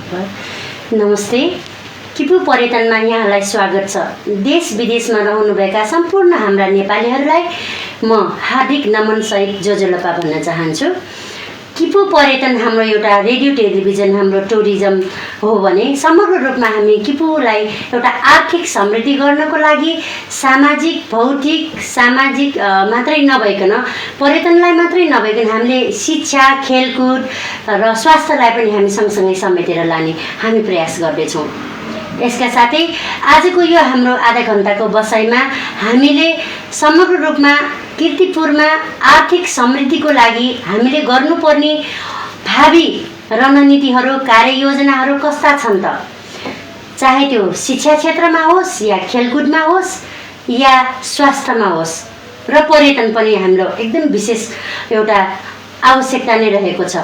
नमस्ते। किपु पर्यटनमा यहाँलाई स्वागत छ। देश विदेशमा रहनुभएका सम्पूर्ण हाम्रा नेपालीहरूलाई म हार्दिक नमन सहित जोजोलपा भन्न चाहन्छु। किपु पर्यटन हाम्रो एउटा रेडियो टेलिभिजन हाम्रो टुरिज्म हो भने समग्र रूपमा हामी किपुलाई एउटा आर्थिक समृद्धि गर्नको लागि सामाजिक भौतिक सामाजिक मात्रै नभइकन पर्यटनलाई मात्रै नभइकन हामीले शिक्षा खेलकुद र स्वास्थ्यलाई पनि हामी सँगसँगै समेटेर लाने हामी प्रयास गर्दैछौँ। यसका साथै आजको यो हाम्रो आधा घण्टाको बसाइमा हामीले समग्र रूपमा कीर्तिपुरमा आर्थिक समृद्धिको लागि हामीले गर्नुपर्ने भावी रणनीतिहरू कार्ययोजनाहरू कस्ता छन् त, चाहे त्यो शिक्षा क्षेत्रमा होस् या खेलकुदमा होस् या स्वास्थ्यमा होस् र पर्यटन पनि हाम्रो एकदम विशेष एउटा आवश्यकता नै रहेको छ।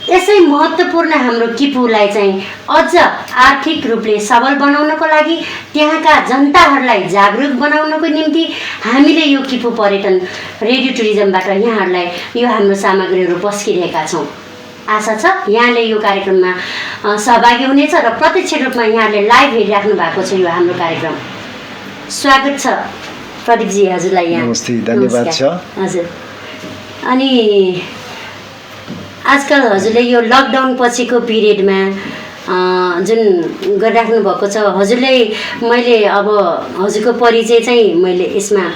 यसै महत्त्वपूर्ण हाम्रो किपुलाई चाहिँ अझ आर्थिक रूपले सबल बनाउनको लागि त्यहाँका जनताहरूलाई जागरुक बनाउनको निम्ति हामीले यो किपु पर्यटन रेडियो टुरिज्मबाट यहाँहरूलाई यो हाम्रो सामग्रीहरू पस्किरहेका छौँ। आशा छ यहाँले यो कार्यक्रममा सहभागी हुनेछ र प्रत्यक्ष रूपमा यहाँले लाइभ हेरिराख्नु भएको छ यो हाम्रो कार्यक्रम। स्वागत छ प्रदीपजी हजुरलाई यहाँ। नमस्ते, धन्यवाद छ। हजुर, अनि आजकल हजुरले यो लकडाउन पछिको पिरियडमा जुन गरिराख्नु भएको छ, हजुरले मैले अब हजुरको परिचय चाहिँ मैले यसमा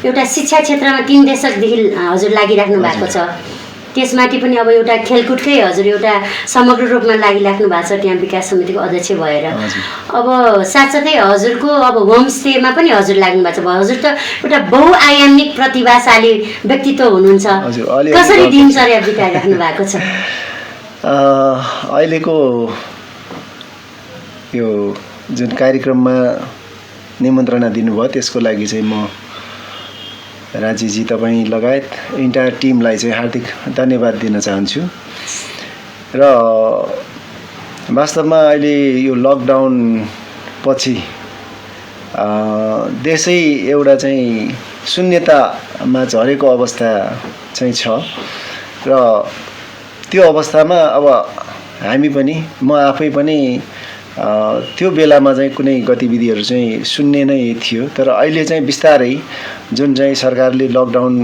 एउटा शिक्षा क्षेत्रमा 3 दशकदेखि हजुर लागिराख्नु भएको छ। त्यसमाथि पनि अब एउटा खेलकुदकै हजुर एउटा समग्र रूपमा लागिराख्नु भएको छ त्यहाँ विकास समितिको अध्यक्ष भएर। अब साथसाथै हजुरको अब होमस्टेमा पनि हजुर लाग्नु भएको छ। हजुर त एउटा बहुआयामिक प्रतिभाशाली व्यक्तित्व हुनुहुन्छ, कसरी दिनचर्या बिताइराख्नु भएको छ? अहिलेको यो जुन कार्यक्रममा निमन्त्रणा दिनुभयो त्यसको लागि चाहिँ म राजीजी तपाईँ लगायत इन्टायर टिमलाई चाहिँ हार्दिक धन्यवाद दिन चाहन्छु। र वास्तवमा अहिले यो लकडाउन पछि देशै एउटा चाहिँ शून्यतामा झरेको अवस्था चाहिँ छ र त्यो अवस्थामा अब हामी पनि म आफै पनि त्यो बेलामा चाहिँ कुनै गतिविधिहरू चाहिँ शून्य नै थियो। तर अहिले चाहिँ बिस्तारै जुन चाहिँ सरकारले लकडाउन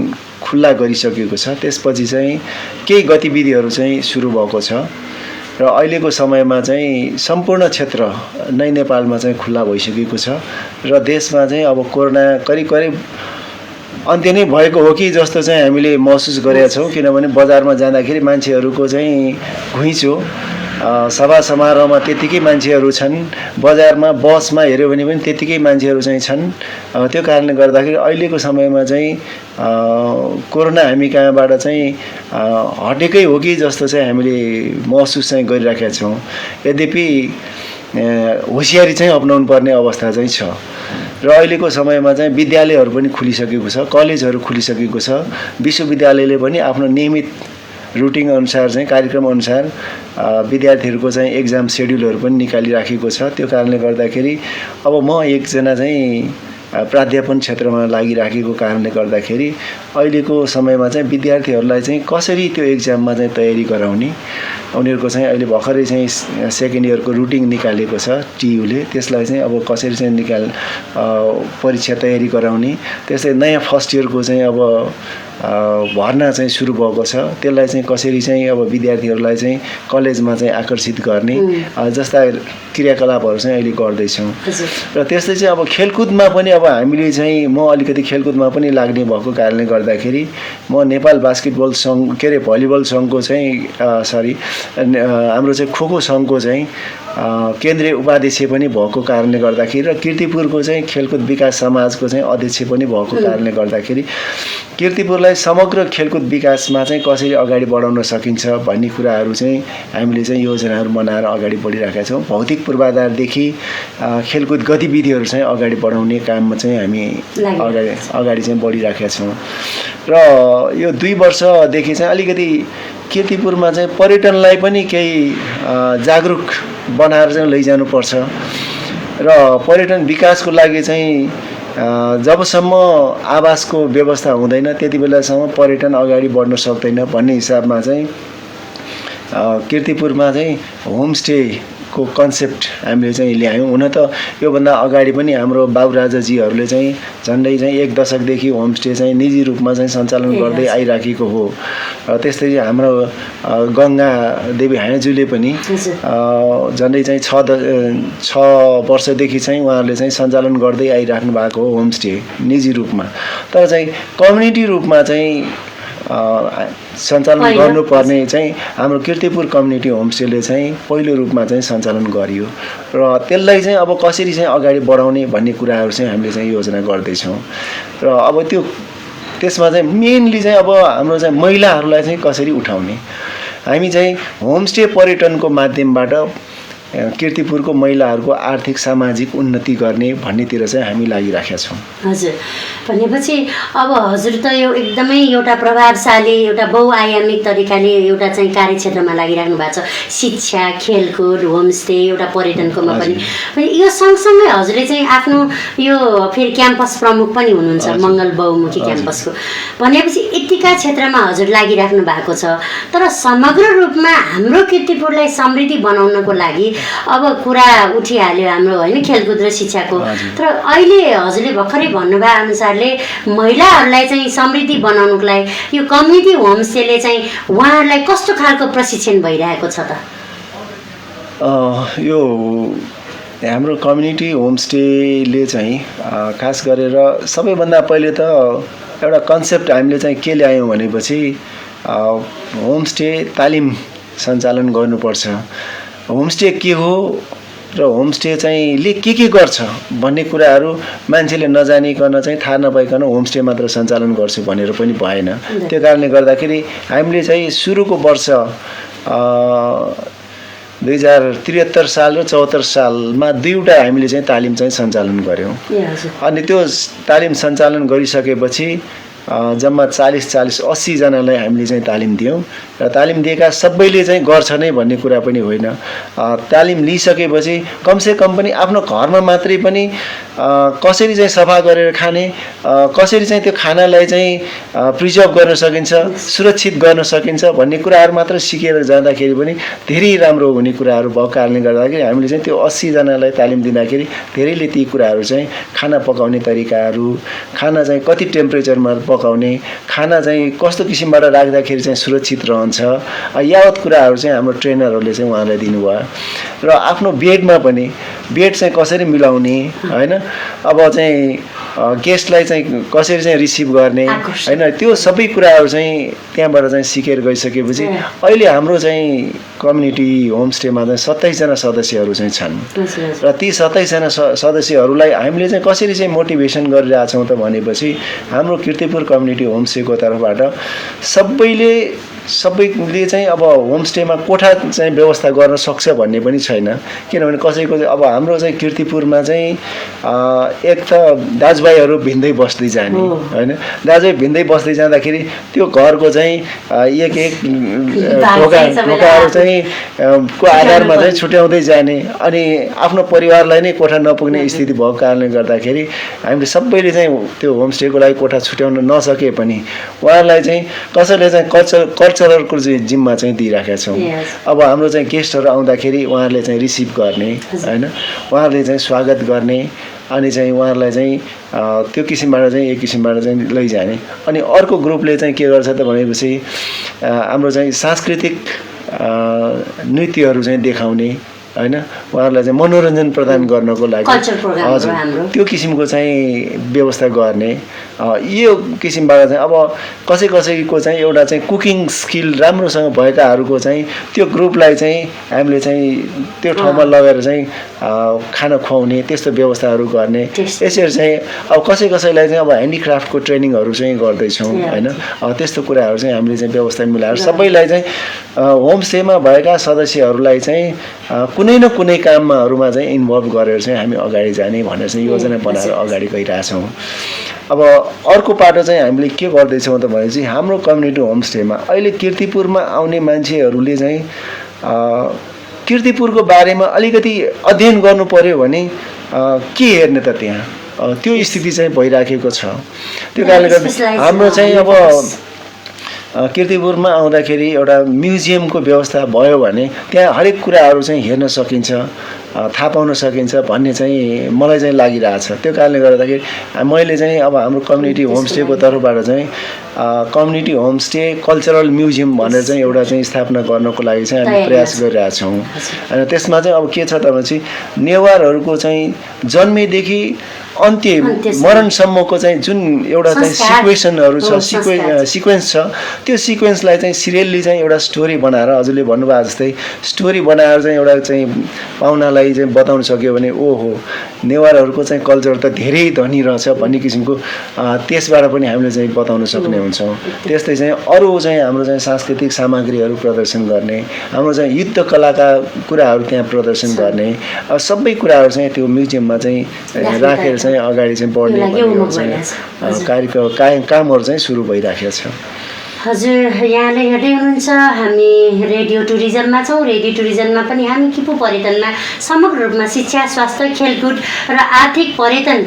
खुल्ला गरिसकेको छ त्यसपछि चाहिँ केही गतिविधिहरू चाहिँ सुरु भएको छ र अहिलेको समयमा चाहिँ सम्पूर्ण क्षेत्र नै नेपालमा चाहिँ खुल्ला भइसकेको छ र देशमा चाहिँ अब कोरोना करिब करिब अन्त्य नै भएको हो कि जस्तो चाहिँ हामीले महसुस गरेका छौँ। किनभने बजारमा जाँदाखेरि मान्छेहरूको चाहिँ घुइँचो, सभा समारोहमा त्यतिकै मान्छेहरू छन्, बजारमा बसमा हेऱ्यो भने पनि त्यतिकै मान्छेहरू चाहिँ छन्। त्यो कारणले गर्दाखेरि अहिलेको समयमा चाहिँ कोरोना हामी कहाँबाट चाहिँ हटेकै हो कि जस्तो चाहिँ हामीले महसुस चाहिँ गरिराखेका छौँ। यद्यपि होसियारी चाहिँ अपनाउनु पर्ने अवस्था चाहिँ छ र अहिलेको समयमा चाहिँ विद्यालयहरू पनि खुलिसकेको छ, कलेजहरू खुलिसकेको छ, विश्वविद्यालयले पनि आफ्नो नियमित रुटिन अनुसार चाहिँ कार्यक्रम अनुसार विद्यार्थीहरूको चाहिँ एक्जाम सेड्युलहरू पनि निकालिराखेको छ। त्यो कारणले गर्दाखेरि अब म एकजना चाहिँ प्राध्यापन क्षेत्रमा लागिराखेको कारणले गर्दाखेरि अहिलेको समयमा चाहिँ विद्यार्थीहरूलाई चाहिँ कसरी त्यो एक्जाममा चाहिँ तयारी गराउने, उनीहरूको चाहिँ अहिले भर्खरै चाहिँ सेकेन्ड इयरको रुटिन निकालेको छ टियुले, त्यसलाई चाहिँ अब कसरी चाहिँ परीक्षा तयारी गराउने, त्यस्तै नयाँ फर्स्ट इयरको चाहिँ अब भर्ना चाहिँ सुरु भएको छ, त्यसलाई चाहिँ कसरी चाहिँ अब विद्यार्थीहरूलाई चाहिँ कलेजमा चाहिँ आकर्षित गर्ने जस्ता क्रियाकलापहरू चाहिँ अहिले गर्दैछौँ। र त्यस्तै चाहिँ अब खेलकुदमा पनि अब हामीले चाहिँ म अलिकति खेलकुदमा पनि लाग्ने भएको कारणले गर्दाखेरि म नेपाल बास्केटबल सङ्घ के अरे भलिबल सङ्घको चाहिँ हाम्रो चाहिँ खोखो सङ्घको चाहिँ केन्द्रीय उपाध्यक्ष पनि भएको कारणले गर्दाखेरि र कीर्तिपुरको चाहिँ खेलकुद विकास समाजको चाहिँ अध्यक्ष पनि भएको कारणले गर्दाखेरि कीर्तिपुरलाई समग्र खेलकुद विकासमा चाहिँ कसरी अगाडि बढाउन सकिन्छ भन्ने कुराहरू चाहिँ हामीले चाहिँ योजनाहरू बनाएर अगाडि बढिरहेका छौँ। भौतिक पूर्वाधारदेखि खेलकुद गतिविधिहरू चाहिँ अगाडि बढाउने काममा चाहिँ हामी अगाडि चाहिँ बढिरहेका छौँ। र यो 2 वर्षदेखि चाहिँ अलिकति कीर्तिपुरमा चाहिँ पर्यटनलाई पनि केही जागरुक बनाएर चाहिँ लैजानुपर्छ र पर्यटन विकासको लागि चाहिँ जबसम्म आवासको व्यवस्था हुँदैन त्यति बेलासम्म पर्यटन अगाडि बढ्न सक्दैन भन्ने हिसाबमा चाहिँ किर्तिपुरमा चाहिँ होमस्टेको कन्सेप्ट हामीले चाहिँ ल्यायौँ। हुन त योभन्दा अगाडि पनि हाम्रो बाबुराजाजीहरूले चाहिँ झन्डै चाहिँ 1 दशकदेखि होमस्टे चाहिँ निजी रूपमा चाहिँ सञ्चालन गर्दै आइराखेको हो। त्यस्तै हाम्रो गङ्गा देवी हाँयज्यूले पनि झन्डै चाहिँ 6 वर्षदेखि चाहिँ उहाँहरूले चाहिँ सञ्चालन गर्दै आइराख्नु भएको हो होमस्टे निजी रूपमा। तर चाहिँ कम्युनिटी रूपमा चाहिँ सञ्चालन गर्नुपर्ने चाहिँ हाम्रो किर्तिपुर कम्युनिटी होमस्टेले चाहिँ पहिलो रूपमा चाहिँ सञ्चालन गरियो र त्यसलाई चाहिँ अब कसरी चाहिँ अगाडि बढाउने भन्ने कुराहरू चाहिँ हामीले चाहिँ योजना गर्दैछौँ। र अब त्यसमा चाहिँ मेनली चाहिँ अब हाम्रो चाहिँ महिलाहरूलाई चाहिँ कसरी उठाउने, हामी चाहिँ होमस्टे पर्यटनको माध्यमबाट किर्तिपुरको महिलाहरूको आर्थिक सामाजिक उन्नति गर्ने भन्नेतिर चाहिँ हामी लागिराखेका छौँ। हजुर, भनेपछि अब हजुर त यो एकदमै एउटा प्रभावशाली एउटा बहुआयामिक तरिकाले एउटा चाहिँ कार्यक्षेत्रमा लागिराख्नु भएको छ, शिक्षा, खेलकुद, होमस्टे, एउटा पर्यटनकोमा पनि। यो सँगसँगै हजुरले चाहिँ आफ्नो यो फेरि क्याम्पस प्रमुख पनि हुनुहुन्छ मङ्गल बहुमुखी क्याम्पसको, भनेपछि यतिका क्षेत्रमा हजुर लागिराख्नु भएको छ। तर समग्र रूपमा हाम्रो किर्तिपुरलाई समृद्धि बनाउनको लागि अब कुरा उठिहाल्यो हाम्रो होइन खेलकुद र शिक्षाको। तर अहिले हजुरले भर्खरै भन्नुभयो अनुसारले महिलाहरूलाई चाहिँ समृद्धि बनाउनुको लागि यो कम्युनिटी होमस्टेले चाहिँ उहाँहरूलाई कस्तो खालको प्रशिक्षण भइरहेको छ त? यो हाम्रो कम्युनिटी होमस्टेले चाहिँ खास गरेर सबैभन्दा पहिले त एउटा कन्सेप्ट हामीले चाहिँ के ल्यायौँ भनेपछि होमस्टे तालिम सञ्चालन गर्नुपर्छ। होमस्टे के हो र होमस्टे चाहिँ ले के गर्छ भन्ने कुराहरू मान्छेले नजानिकन चाहिँ थाहा नपाइकन होमस्टे मात्र सञ्चालन गर्छु भनेर पनि भएन। त्यो कारणले गर्दाखेरि हामीले चाहिँ सुरुको वर्ष 2073 साल र 74 सालमा 2वटा हामीले चाहिँ तालिम चाहिँ सञ्चालन गऱ्यौँ। अनि त्यो तालिम सञ्चालन गरिसकेपछि जम्मा 40-80 जनालाई हामीले चाहिँ तालिम दियौँ र तालिम दिएका सबैले चाहिँ गर्छ नै भन्ने कुरा पनि होइन। तालिम लिइसकेपछि कमसेकम पनि आफ्नो घरमा मात्रै पनि कसरी चाहिँ सफा गरेर खाने, कसरी चाहिँ त्यो खानालाई चाहिँ प्रिजर्भ गर्न सकिन्छ, सुरक्षित गर्न सकिन्छ भन्ने कुराहरू मात्र सिकेर जाँदाखेरि पनि धेरै राम्रो हुने कुराहरू भएको कारणले गर्दाखेरि हामीले चाहिँ त्यो 80 जनालाई तालिम दिँदाखेरि धेरैले ती कुराहरू चाहिँ खाना पकाउने तरिकाहरू, खाना चाहिँ कति टेम्परेचरमा पकाउने, खाना चाहिँ कस्तो किसिमबाट राख्दाखेरि चाहिँ सुरक्षित रहन्छ, यावत कुराहरू चाहिँ हाम्रो ट्रेनरहरूले चाहिँ उहाँलाई दिनुभयो। र आफ्नो बेडमा पनि बेड चाहिँ कसरी मिलाउने होइन, अब चाहिँ गेस्टलाई चाहिँ कसरी चाहिँ रिसिभ गर्ने होइन, त्यो सबै कुराहरू चाहिँ त्यहाँबाट चाहिँ सिकेर गइसकेपछि अहिले हाम्रो चाहिँ कम्युनिटी होमस्टेमा चाहिँ 27 जना सदस्यहरू चाहिँ छन्। र ती 27 जना सदस्यहरूलाई हामीले चाहिँ कसरी चाहिँ मोटिभेसन गरिरहेछौँ त भनेपछि हाम्रो किर्तिपुर कम्युनिटी होमस्टेको तर्फबाट सबैले चाहिँ अब होमस्टेमा कोठा चाहिँ व्यवस्था गर्न सक्छ भन्ने पनि छैन। किनभने कसैको अब हाम्रो चाहिँ किर्तिपुरमा चाहिँ एक त दाजुभाइहरू भिन्दै बस्दै जाने होइन, दाजुभाइ भिन्दै बस्दै जाँदाखेरि त्यो घरको चाहिँ एक ढोकाहरू चाहिँ को आधारमा चाहिँ छुट्याउँदै जाने अनि आफ्नो परिवारलाई नै कोठा नपुग्ने स्थिति भएको कारणले गर्दाखेरि हामीले सबैले चाहिँ त्यो होमस्टेको लागि कोठा छुट्याउन नसके पनि उहाँहरूलाई चाहिँ कसैले चाहिँ कल्चरलको चाहिँ जिम्मा चाहिँ दिइराखेका छौँ। अब हाम्रो चाहिँ गेस्टहरू आउँदाखेरि उहाँहरूले चाहिँ रिसिभ गर्ने होइन, उहाँहरूले चाहिँ स्वागत गर्ने अनि चाहिँ उहाँहरूलाई चाहिँ त्यो किसिमबाट चाहिँ एक किसिमबाट चाहिँ लैजाने। अनि अर्को ग्रुपले चाहिँ के गर्छ त भनेपछि हाम्रो चाहिँ सांस्कृतिक नृत्यहरू चाहिँ देखाउने होइन, उहाँहरूलाई चाहिँ मनोरञ्जन प्रदान गर्नको लागि हजुर त्यो किसिमको चाहिँ व्यवस्था गर्ने। यो किसिमबाट चाहिँ अब कसैको चाहिँ एउटा चाहिँ कुकिङ स्किल राम्रोसँग भएकाहरूको चाहिँ त्यो ग्रुपलाई चाहिँ हामीले चाहिँ त्यो ठाउँमा लगेर चाहिँ खाना खुवाउने त्यस्तो व्यवस्थाहरू गर्ने। यसरी चाहिँ अब कसैलाई चाहिँ अब ह्यान्डिक्राफ्टको ट्रेनिङहरू चाहिँ गर्दैछौँ होइन, त्यस्तो कुराहरू चाहिँ हामीले चाहिँ व्यवस्था मिलाएर सबैलाई चाहिँ होमस्टेमा भएका सदस्यहरूलाई चाहिँ कुनै न कुनै कामहरूमा चाहिँ इन्भल्भ गरेर चाहिँ हामी अगाडि जाने भनेर चाहिँ योजना बनाएर अगाडि गइरहेछौँ। अब अर्को पाटो चाहिँ हामीले के गर्दैछौँ त भनेपछि हाम्रो कम्युनिटी होमस्टेमा अहिले किर्तिपुरमा आउने मान्छेहरूले चाहिँ किर्तिपुरको बारेमा अलिकति अध्ययन गर्नु पर्यो भने के हेर्ने त त्यहाँ त्यो स्थिति चाहिँ भइराखेको छ। त्यो कारणले गर्दा हाम्रो चाहिँ अब कीर्तिपुरमा आउँदाखेरि एउटा म्युजियमको व्यवस्था भयो भने त्यहाँ हरेक कुराहरू चाहिँ हेर्न सकिन्छ, थाहा पाउन सकिन्छ भन्ने चाहिँ मलाई चाहिँ लागिरहेछ। त्यो कारणले गर्दाखेरि मैले चाहिँ अब हाम्रो कम्युनिटी होमस्टेको तर्फबाट चाहिँ कम्युनिटी होमस्टे कल्चरल म्युजियम भनेर चाहिँ एउटा चाहिँ स्थापना गर्नको लागि चाहिँ हामी प्रयास गरिरहेछौँ। अनि त्यसमा चाहिँ अब के छ त भने नेवारहरूको चाहिँ जन्मेदेखि अन्त्य मरणसम्मको चाहिँ जुन एउटा चाहिँ सिक्वेसनहरू छ, सिक्वेन्स छ, त्यो सिक्वेन्सलाई चाहिँ सिरियल्ली चाहिँ एउटा स्टोरी बनाएर हजुरले भन्नुभएको जस्तै स्टोरी बनाएर चाहिँ एउटा चाहिँ पाहुनालाई चाहिँ बताउन सक्यो भने ओहो नेवारहरूको चाहिँ कल्चर त धेरै धनी रहेछ भन्ने किसिमको त्यसबाट पनि हामीले चाहिँ बताउन सक्ने हुन्छौँ। त्यस्तै चाहिँ अरू चाहिँ हाम्रो चाहिँ सांस्कृतिक सामग्रीहरू प्रदर्शन गर्ने, हाम्रो चाहिँ युद्ध कलाका कुराहरू त्यहाँ प्रदर्शन गर्ने, सबै कुराहरू चाहिँ त्यो म्युजियममा चाहिँ राखेर चाहिँ अगाडि चाहिँ बढ्ने कार्यक्रम कामहरू चाहिँ सुरु भइराखेको छ। हजुर, यहाँले हेर्दै हुनुहुन्छ हामी रेडियो टुरिज्ममा छौँ। रेडियो टुरिज्ममा पनि हामी किपु पर्यटनमा समग्र रूपमा शिक्षा, स्वास्थ्य, खेलकुद र आर्थिक पर्यटन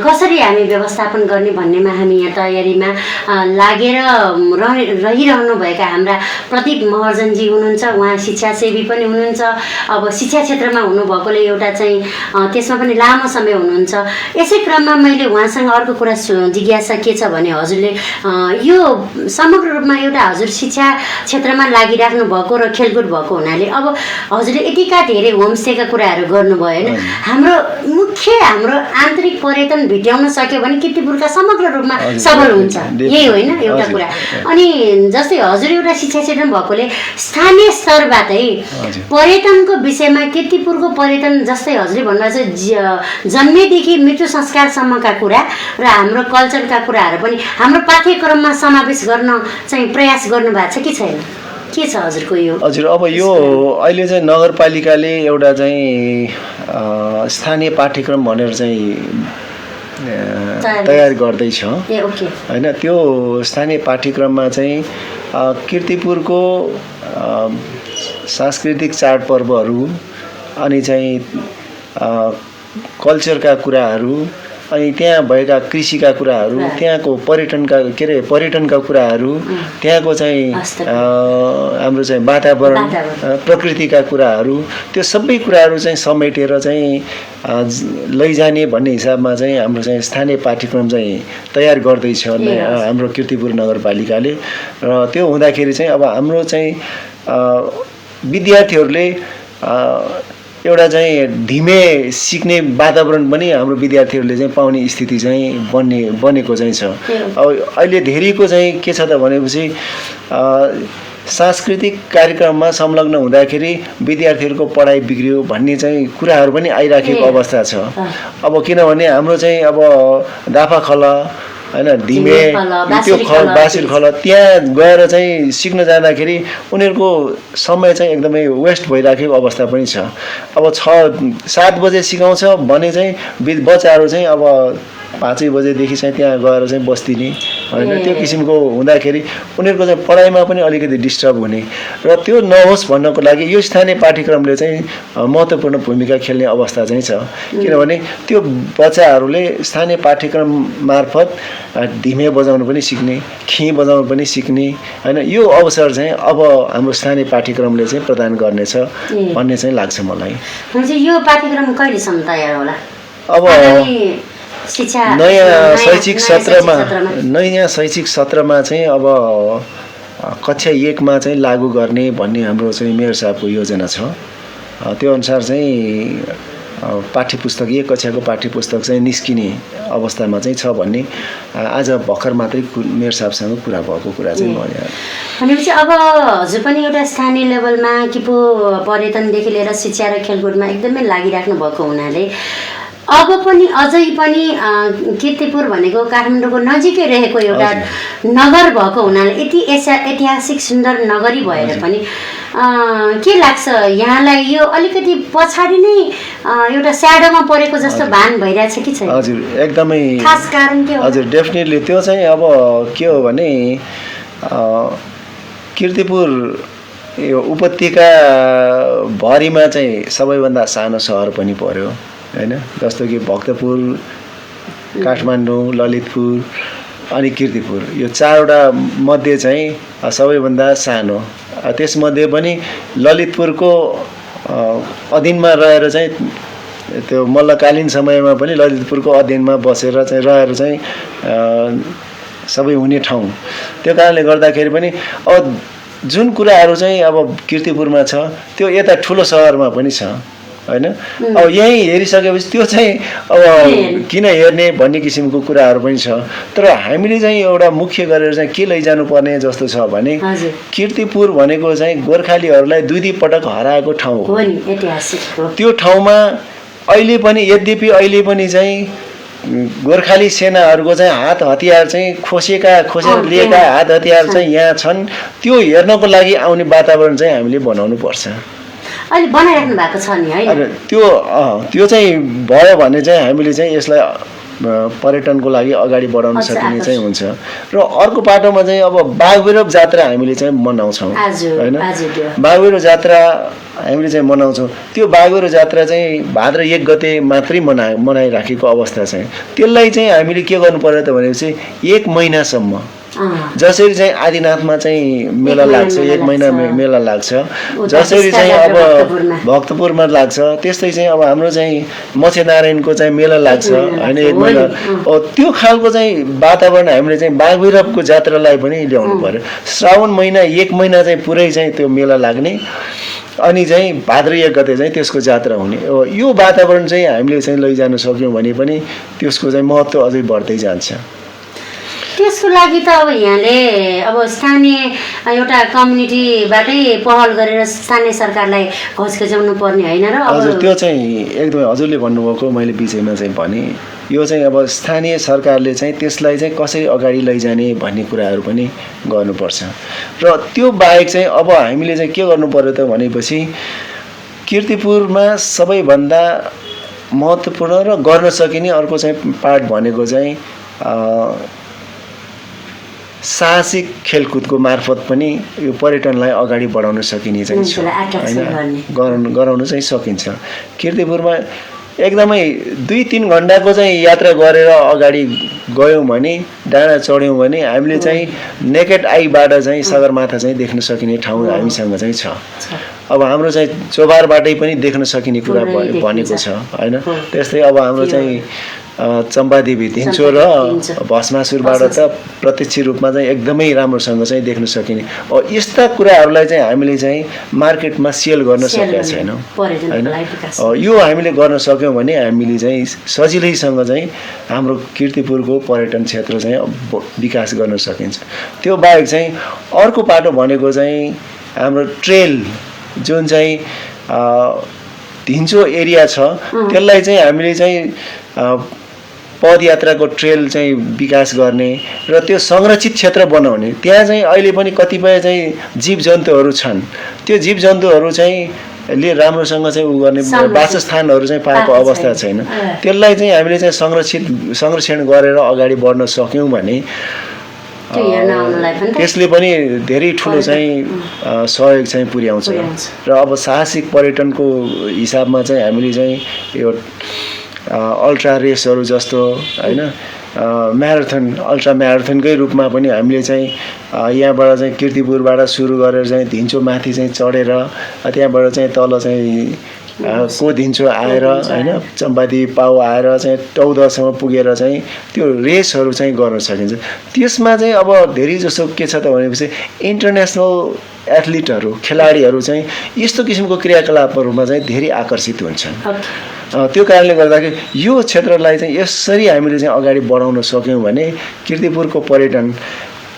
कसरी हामी व्यवस्थापन गर्ने भन्नेमा हामी यहाँ तयारीमा लागेर रहिरहनुभएका हाम्रा प्रदीप महर्जनजी हुनुहुन्छ। उहाँ शिक्षासेवी पनि हुनुहुन्छ। अब शिक्षा क्षेत्रमा हुनुभएकोले एउटा चाहिँ त्यसमा पनि लामो समय हुनुहुन्छ। यसै क्रममा मैले उहाँसँग अर्को कुरा जिज्ञासा के छ भने हजुरले यो समग्र रूपमा एउटा हजुर शिक्षा क्षेत्रमा लागिराख्नु भएको र खेलकुद भएको हुनाले अब हजुरले यतिका धेरै होमस्टेका कुराहरू गर्नुभयो होइन, हाम्रो आन्तरिक पर्यटन भिट्याउन सक्यो भने कीर्तिपुरका समग्र रूपमा सबल हुन्छ, यही होइन एउटा कुरा। अनि जस्तै हजुर एउटा शिक्षा क्षेत्रमा भएकोले स्थानीय स्तरबाटै पर्यटनको विषयमा कीर्तिपुरको पर्यटन जस्तै हजुरले भन्नुभएको छ जन्मेदेखि मृत्यु संस्कारसम्मका कुरा र हाम्रो कल्चरका कुराहरू पनि हाम्रो पाठ्यक्रममा समावेश गर्न चाहिँ प्रयास गर्नु भएको छ कि छैन? के छ हजुरको यो? हजुर, अब यो अहिले चाहिँ नगरपालिकाले एउटा चाहिँ स्थानीय पाठ्यक्रम भनेर चाहिँ तयार गर्दैछ होइन। त्यो स्थानीय पाठ्यक्रममा चाहिँ कीर्तिपुरको सांस्कृतिक चाडपर्वहरू अनि चाहिँ कल्चरका कुराहरू अनि त्यहाँ भएका कृषिका कुराहरू, त्यहाँको पर्यटनका कुराहरू, त्यहाँको चाहिँ हाम्रो चाहिँ वातावरण, प्रकृतिका कुराहरू, त्यो सबै कुराहरू चाहिँ समेटेर चाहिँ लैजाने भन्ने हिसाबमा चाहिँ हाम्रो चाहिँ स्थानीय पाठ्यक्रम चाहिँ तयार गर्दैछ हाम्रो कीर्तिपुर नगरपालिकाले। र त्यो हुँदाखेरि चाहिँ अब हाम्रो चाहिँ विद्यार्थीहरूले एउटा चाहिँ धीमे सिक्ने वातावरण पनि हाम्रो विद्यार्थीहरूले चाहिँ पाउने स्थिति चाहिँ बनेको चाहिँ छ। अब अहिले धेरैको चाहिँ के छ त भनेपछि सांस्कृतिक कार्यक्रममा संलग्न हुँदाखेरि विद्यार्थीहरूको पढाइ बिग्रियो भन्ने चाहिँ कुराहरू पनि आइराखेको अवस्था छ। अब किनभने हाम्रो चाहिँ अब दाफाखला होइन, धिमे, त्यो बासिर खल त्यहाँ गएर चाहिँ सिक्न जाँदाखेरि उनीहरूको समय चाहिँ एकदमै वेस्ट भइराखेको अवस्था पनि छ। अब 6-7 बजे सिकाउँछ भने चाहिँ बच्चाहरू चाहिँ अब 5 बजेदेखि चाहिँ त्यहाँ गएर चाहिँ बस्दिने होइन। त्यो किसिमको हुँदाखेरि उनीहरूको चाहिँ पढाइमा पनि अलिकति डिस्टर्ब हुने र त्यो नहोस् भन्नको लागि यो स्थानीय पाठ्यक्रमले चाहिँ महत्त्वपूर्ण भूमिका खेल्ने अवस्था चाहिँ छ। किनभने त्यो बच्चाहरूले स्थानीय पाठ्यक्रम मार्फत धिमे बजाउनु पनि सिक्ने, खी बजाउनु पनि सिक्ने होइन। यो अवसर चाहिँ अब हाम्रो स्थानीय पाठ्यक्रमले चाहिँ प्रदान गर्नेछ भन्ने चाहिँ लाग्छ मलाई। यो पाठ्यक्रम कहिलेसम्म तयार होला? अब नयाँ शैक्षिक सत्रमा चाहिँ अब कक्षा 1मा चाहिँ लागू गर्ने भन्ने हाम्रो चाहिँ मेयर साहबको योजना छ। त्यो अनुसार चाहिँ पाठ्यपुस्तक 1 कक्षाको पाठ्यपुस्तक चाहिँ निस्किने अवस्थामा चाहिँ छ भन्ने आज भर्खर मात्रै मेयर साहबसँग कुरा भएको कुरा चाहिँ मैले भनेपछि अब हजुर पनि एउटा स्थानीय लेभलमा किपो पर्यटनदेखि लिएर शिक्षा र खेलकुदमा एकदमै लागिराख्नु भएको हुनाले अब पनि अझै पनि कीर्तिपुर भनेको काठमाडौँको नजिकै रहेको एउटा नगर भएको हुनाले यति ऐतिहासिक सुन्दर नगरी भएर पनि के लाग्छ यहाँलाई यो अलिकति पछाडि नै एउटा स्याडोमा परेको जस्तो भान भइरहेछ कि छैन? हजुर, एकदमै खास कारण के हो? हजुर, डेफिनेटली त्यो चाहिँ अब के हो भने कीर्तिपुर यो उपत्यका भरिमा चाहिँ सबैभन्दा सानो सहर पनि पर्यो होइन। जस्तो कि भक्तपुर, काठमाडौँ, ललितपुर अनि कीर्तिपुर यो 4वटा मध्ये चाहिँ सबैभन्दा सानो। त्यसमध्ये पनि ललितपुरको अधीनमा रहेर चाहिँ त्यो मल्लकालीन समयमा पनि ललितपुरको अधीनमा बसेर चाहिँ रहेर चाहिँ सबै हुने ठाउँ। त्यो कारणले गर्दाखेरि पनि अब जुन कुराहरू चाहिँ अब कीर्तिपुरमा छ त्यो यता ठुलो सहरमा पनि छ हैन। अब यही हेरिसकेपछि त्यो चाहिँ अब किन हेर्ने भन्ने किसिमको कुराहरू पनि छ। तर हामीले चाहिँ एउटा मुख्य गरेर चाहिँ के लैजानु पर्ने जस्तो छ भने कीर्तिपुर भनेको चाहिँ गोर्खालीहरूलाई 2 पटक हराएको ठाउँ हो नि, ऐतिहासिक हो। त्यो ठाउँमा अहिले पनि यद्यपि अहिले पनि चाहिँ गोर्खाली सेनाहरूको चाहिँ हात हतियार चाहिँ खोसेर लिएका हात हतियार चाहिँ यहाँ छन्। त्यो हेर्नको लागि आउने वातावरण चाहिँ हामीले बनाउनु पर्छ। अहिले बनाइराख्नु भएको छ नि हैन? त्यो चाहिँ भयो भने चाहिँ हामीले चाहिँ यसलाई पर्यटनको लागि अगाडि बढाउन सकिने चाहिँ हुन्छ। र अर्को पाटोमा चाहिँ अब बाघभैरव जात्रा हामीले चाहिँ मनाउँछौँ हैन। बाघभैरव जात्रा हामीले चाहिँ मनाउँछौँ। त्यो बाघभैरव जात्रा चाहिँ भाद्र 1 गते मात्रै मनाइराखेको अवस्था चाहिँ त्यसलाई चाहिँ हामीले के गर्नु पर्यो त भनेपछि 1 महिनासम्म जसरी चाहिँ आदिनाथमा चाहिँ मेला लाग्छ, 1 महिना मेला लाग्छ, जसरी चाहिँ अब भक्तपुरमा लाग्छ, त्यस्तै चाहिँ अब हाम्रो चाहिँ मत्स्यनारायणको चाहिँ मेला लाग्छ हैन 1 महिना। त्यो खालको चाहिँ वातावरण हामीले चाहिँ बाघभैरवको जात्रालाई पनि ल्याउनु पर्यो। श्रावण महिना 1 महिना चाहिँ पुरै चाहिँ त्यो मेला लाग्ने, अनि चाहिँ भाद्र 1 गते चाहिँ त्यसको जात्रा हुने। यो वातावरण चाहिँ हामीले चाहिँ लैजान सक्यौँ भने पनि त्यसको चाहिँ महत्त्व अझै बढ्दै जान्छ। त्यसको लागि त अब यहाँले अब स्थानीय एउटा कम्युनिटीबाटै पहल गरेर स्थानीय सरकारलाई घचघचाउनु पर्ने हैन र? हजुर, त्यो चाहिँ एकदमै हजुरले भन्नुभएको मैले विषयमा चाहिँ भने यो चाहिँ अब स्थानीय सरकारले चाहिँ त्यसलाई चाहिँ कसरी अगाडि लैजाने भन्ने कुराहरू पनि गर्नुपर्छ। र त्यो बाहेक चाहिँ अब हामीले चाहिँ के गर्नु पर्यो त भनेपछि कीर्तिपुरमा सबैभन्दा महत्त्वपूर्ण र गर्न सकिने अर्को चाहिँ पार्ट भनेको चाहिँ साहसिक खेलकुदको मार्फत पनि यो पर्यटनलाई अगाडि बढाउन सकिने चाहिँ छ हैन, गराउन चाहिँ सकिन्छ। कीर्तिपुरमा एकदमै 2-3 घण्टाको चाहिँ यात्रा गरेर अगाडि गयौँ भने, डाँडा चढ्यौँ भने हामीले चाहिँ नेकेड आईबाट चाहिँ सगरमाथा चाहिँ देख्न सकिने ठाउँ हामीसँग चाहिँ छ। अब हाम्रो चाहिँ चोबारबाटै पनि देख्न सकिने कुरा भनेको छ हैन। त्यस्तै अब हाम्रो चाहिँ चम्पादेवी धिन्चो र भस्मासुरबाट त प्रत्यक्ष रूपमा चाहिँ एकदमै राम्रोसँग चाहिँ देख्न सकिने। यस्ता कुराहरूलाई चाहिँ हामीले चाहिँ मार्केटमा सेल गर्न सकेका छैनौँ हैन। यो हामीले गर्न सक्यौँ भने हामीले चाहिँ सजिलैसँग चाहिँ हाम्रो कीर्तिपुरको पर्यटन क्षेत्र चाहिँ विकास गर्न सकिन्छ। त्यो बाहेक चाहिँ अर्को पाटो भनेको चाहिँ हाम्रो ट्रेल जुन चाहिँ धिन्चो एरिया छ त्यसलाई चाहिँ हामीले चाहिँ पदयात्राको ट्रेल चाहिँ विकास गर्ने र त्यो संरक्षित क्षेत्र बनाउने। त्यहाँ चाहिँ अहिले पनि कतिपय चाहिँ जीवजन्तुहरू छन्, त्यो जीवजन्तुहरू चाहिँ ले राम्रोसँग चाहिँ उ गर्ने वासस्थानहरू चाहिँ पाएको अवस्था छैन। त्यसलाई चाहिँ हामीले चाहिँ संरक्षण गरेर अगाडि बढ्न सक्यौँ भने त्यसले पनि धेरै ठुलो चाहिँ सहयोग चाहिँ पुर्याउँछ। र अब साहसिक पर्यटनको हिसाबमा चाहिँ हामीले चाहिँ यो अल्ट्रा रेसहरू जस्तो हैन, अल्ट्रा म्याराथनकै रूपमा पनि हामीले चाहिँ यहाँबाट चाहिँ कीर्तिपुरबाट सुरु गरेर चाहिँ धिन्चो माथि चाहिँ चढेर त्यहाँबाट चाहिँ तल चाहिँ को धिन्चो आएर हैन, चम्पादेवी पाउ आएर चाहिँ 14सम्म पुगेर चाहिँ त्यो रेसहरू चाहिँ गर्न सकिन्छ। त्यसमा चाहिँ अब धेरै जसो के छ त भनेपछि इन्टरनेसनल एथलिटहरू खेलाडीहरू चाहिँ यस्तो किसिमको क्रियाकलापहरूमा चाहिँ धेरै आकर्षित हुन्छन्। त्यो कारणले गर्दाखेरि यो क्षेत्रलाई चाहिँ यसरी हामीले चाहिँ अगाडि बढाउन सक्यौँ भने कीर्तिपुरको पर्यटन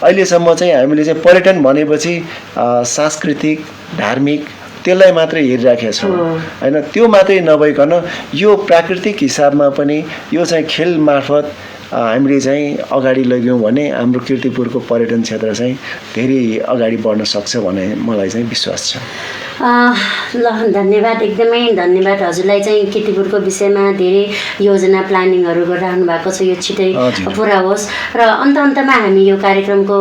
अहिलेसम्म चाहिँ हामीले चाहिँ पर्यटन भनेपछि सांस्कृतिक धार्मिक त्यसलाई मात्रै हेरिराखेका छौँ हैन। त्यो मात्रै नभइकन यो प्राकृतिक हिसाबमा पनि यो चाहिँ खेल मार्फत हामीले चाहिँ अगाडि लग्यौँ भने हाम्रो कीर्तिपुरको पर्यटन क्षेत्र चाहिँ धेरै अगाडि बढ्न सक्छ भन्ने मलाई चाहिँ विश्वास छ। ल धन्यवाद, एकदमै धन्यवाद हजुरलाई चाहिँ किर्तिपुरको विषयमा धेरै योजना प्लानिङहरू गरिराख्नु भएको छ, यो छिटै पुरा होस्। र अन्तमा हामी यो कार्यक्रमको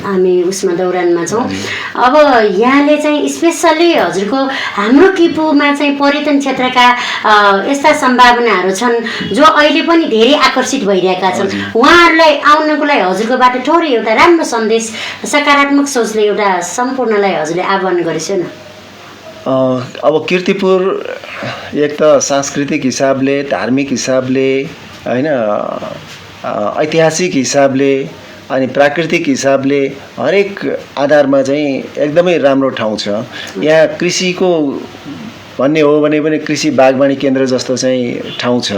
हामी उसमा दौरानमा छौँ। अब यहाँले चाहिँ स्पेसल्ली हजुरको हाम्रो किपुमा चाहिँ पर्यटन क्षेत्रका यस्ता सम्भावनाहरू छन् जो अहिले पनि धेरै आकर्षित भइरहेका छन्, उहाँहरूलाई आउनको लागि हजुरकोबाट थोरै एउटा राम्रो सन्देश, सकारात्मक सोचले एउटा सम्पूर्णलाई हजुरले आह्वान गरिसक्नु न। अब किर्तिपुर एक त सांस्कृतिक हिसाबले, धार्मिक हिसाबले, होइन, ऐतिहासिक हिसाबले अनि प्राकृतिक हिसाबले हरेक आधारमा चाहिँ एकदमै राम्रो ठाउँ छ। यहाँ कृषिको भन्ने हो भने पनि कृषि बागवानी केन्द्र जस्तो चाहिँ ठाउँ छ,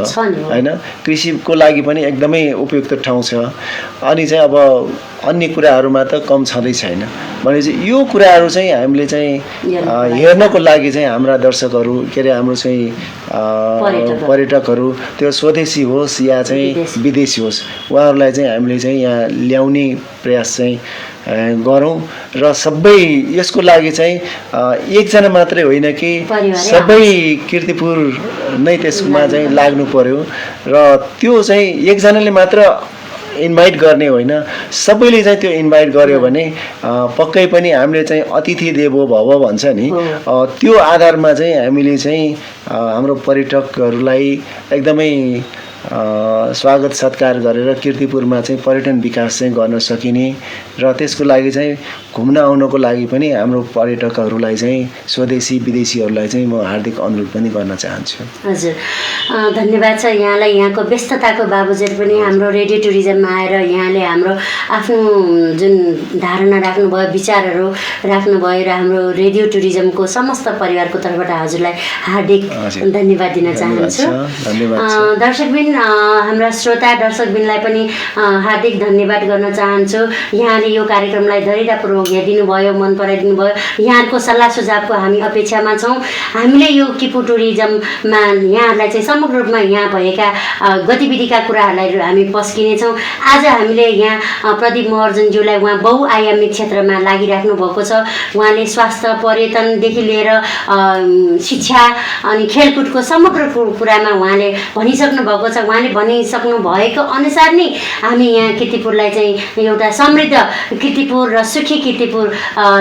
होइन, कृषिको लागि पनि एकदमै उपयुक्त ठाउँ छ। अनि चाहिँ अब अन्य कुराहरूमा त कम छँदै छैन भनेपछि यो कुराहरू चाहिँ हामीले चाहिँ हेर्नको लागि चाहिँ हाम्रा दर्शकहरू, के अरे हाम्रो चाहिँ पर्यटकहरू, त्यो स्वदेशी होस् या चाहिँ विदेशी होस्, उहाँहरूलाई चाहिँ हामीले चाहिँ यहाँ ल्याउने प्रयास चाहिँ गरौँ। र सबै यसको लागि चाहिँ एकजना मात्रै होइन कि सबै किर्तिपुर नै त्यसमा चाहिँ लाग्नु पर्यो। र त्यो चाहिँ एकजनाले मात्र इन्भाइट गर्ने होइन, सबैले चाहिँ त्यो इन्भाइट गर्यो भने पक्कै पनि हामीले चाहिँ अतिथि देवो भव भन्छ नि, त्यो आधारमा चाहिँ हामीले चाहिँ हाम्रो पर्यटकहरूलाई एकदमै स्वागत सत्कार गरेर किर्तिपुरमा चाहिँ पर्यटन विकास चाहिँ गर्न सकिने र त्यसको लागि चाहिँ घुम्न आउनको लागि पनि हाम्रो पर्यटकहरूलाई चाहिँ स्वदेशी विदेशीहरूलाई चाहिँ म हार्दिक अनुरोध पनि गर्न चाहन्छु। हजुर, धन्यवाद छ यहाँलाई। यहाँको व्यस्तताको बावजुद पनि हाम्रो रेडियो टुरिज्ममा आएर यहाँले हाम्रो आफ्नो जुन धारणा राख्नुभयो, विचारहरू राख्नुभयो र हाम्रो रेडियो टुरिज्मको समस्त परिवारको तर्फबाट हजुरलाई हार्दिक धन्यवाद दिन चाहन्छु। दर्शकबिन, हाम्रा श्रोता दर्शकबिनलाई पनि हार्दिक धन्यवाद गर्न चाहन्छु। यहाँले यो कार्यक्रमलाई धैर्यपूर्वक हेरिदिनु भयो, मन पराइदिनु भयो। यहाँको सल्लाह सुझावको हामी अपेक्षामा छौँ। हामीले यो किपु टुरिज्ममा यहाँहरूलाई चाहिँ समग्र रूपमा यहाँ भएका गतिविधिका कुराहरूलाई हामी पस्किनेछौँ। आज हामीले यहाँ प्रदीप महर्जनज्यूलाई उहाँ बहुआयामिक क्षेत्रमा लागिराख्नु भएको छ। उहाँले स्वास्थ्य, पर्यटनदेखि लिएर शिक्षा अनि खेलकुदको समग्र कुरामा उहाँले भनिसक्नु भएको छ। उहाँले भनिसक्नु भएको अनुसार नै हामी यहाँ किर्तिपुरलाई चाहिँ एउटा समृद्ध किर्तिपुर र सुखी किर्तिपुर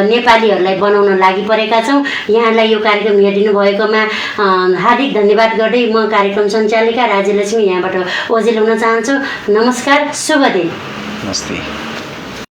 नेपालीहरूलाई बनाउन लागि परेका छौँ। यहाँलाई यो कार्यक्रम हेरिदिनु भएकोमा हार्दिक धन्यवाद गर्दै म कार्यक्रम सञ्चालिका राज्यलक्ष्मी यहाँबाट ओजेल हुन चाहन्छु। नमस्कार, शुभ दिन। नमस्ते।